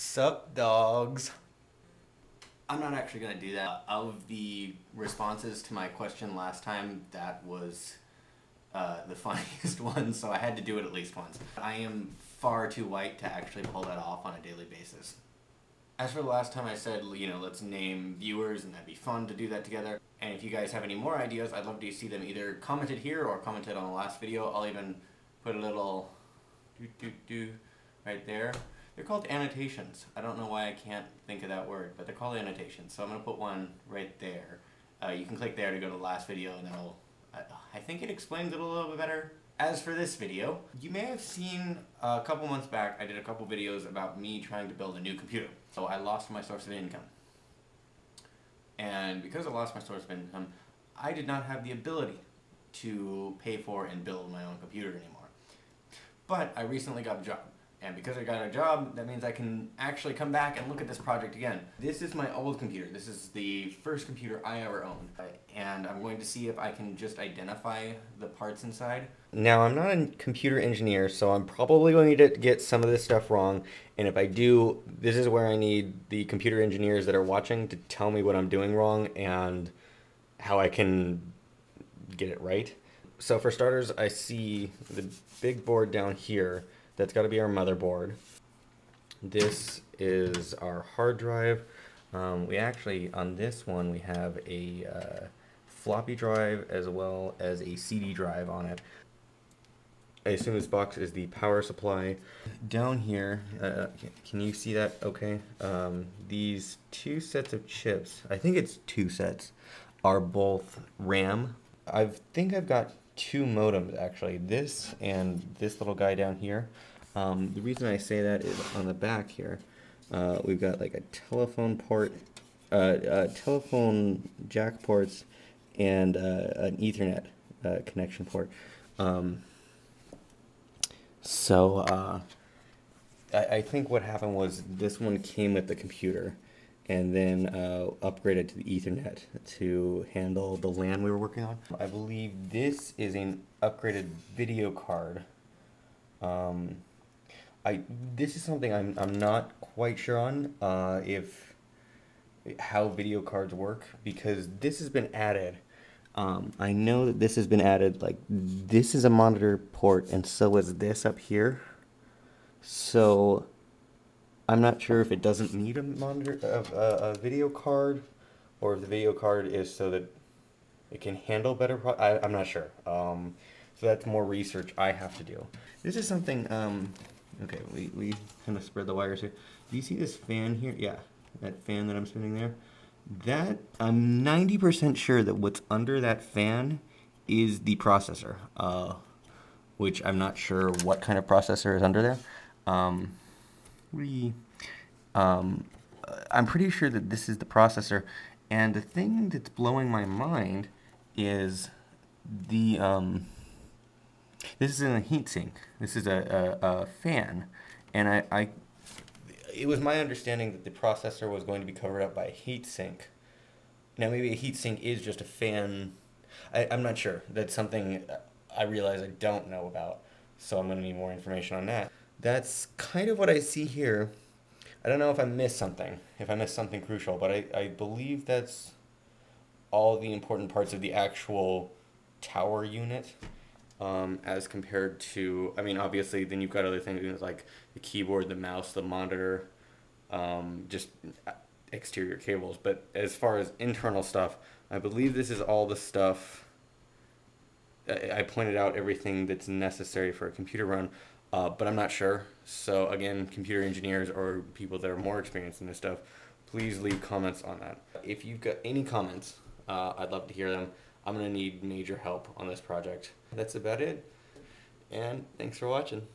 Sup, dogs? I'm not actually going to do that. Of the responses to my question last time, that was the funniest one, so I had to do it at least once. I am far too white to actually pull that off on a daily basis. As for the last time I said, let's name viewers, and that'd be fun to do that together. And if you guys have any more ideas, I'd love to see them either commented here or commented on the last video. I'll even put a little right there. They're called annotations. I don't know why I can't think of that word, but they're called annotations. So I'm going to put one right there. You can click there to go to the last video, and that'll, I think it explains it a little bit better. As for this video, you may have seen a couple months back, I did a couple videos about me trying to build a new computer. So I lost my source of income. And because I lost my source of income, I did not have the ability to pay for and build my own computer anymore. But I recently got a job. And because I got a job, that means I can actually come back and look at this project again. This is my old computer. This is the first computer I ever owned. And I'm going to see if I can just identify the parts inside. Now, I'm not a computer engineer, so I'm probably going to get some of this stuff wrong. And if I do, this is where I need the computer engineers that are watching to tell me what I'm doing wrong and how I can get it right. So for starters, I see the big board down here. That's got to be our motherboard. This is our hard drive. We actually, on this one, we have a floppy drive as well as a CD drive on it. I assume this box is the power supply. Down here, can you see that okay? These two sets of chips, I think it's two sets, are both RAM. I think I've got two modems actually, this and this little guy down here. The reason I say that is on the back here, we've got like a telephone port, telephone jack ports, and an Ethernet connection port. I think what happened was this one came with the computer and then upgraded to the Ethernet to handle the LAN we were working on. I believe this is an upgraded video card. This is something I'm not quite sure on how video cards work, because this has been added. I know that this has been added, like this is a monitor port and so is this up here. So I'm not sure if it doesn't need a monitor, a video card, or if the video card is so that it can handle better I'm not sure. So that's more research I have to do. This is something, okay, we kind of spread the wires here. Do you see this fan here? Yeah, that fan that I'm spinning there. That, I'm 90% sure that what's under that fan is the processor, which I'm not sure what kind of processor is under there. I'm pretty sure that this is the processor, and the thing that's blowing my mind is the, this isn't a heatsink. This is a fan, and it was my understanding that the processor was going to be covered up by a heatsink. Now maybe a heatsink is just a fan. I'm not sure. That's something I realize I don't know about, so I'm going to need more information on that. That's kind of what I see here. I don't know if I missed something, crucial, but I believe that's all the important parts of the actual tower unit. As compared to, I mean, obviously, then you've got other things like the keyboard, the mouse, the monitor, just exterior cables. But as far as internal stuff, I believe this is all the stuff. I pointed out everything that's necessary for a computer run, but I'm not sure. So again, computer engineers or people that are more experienced in this stuff, please leave comments on that. If you've got any comments, I'd love to hear them. I'm going to need major help on this project. That's about it, and thanks for watching.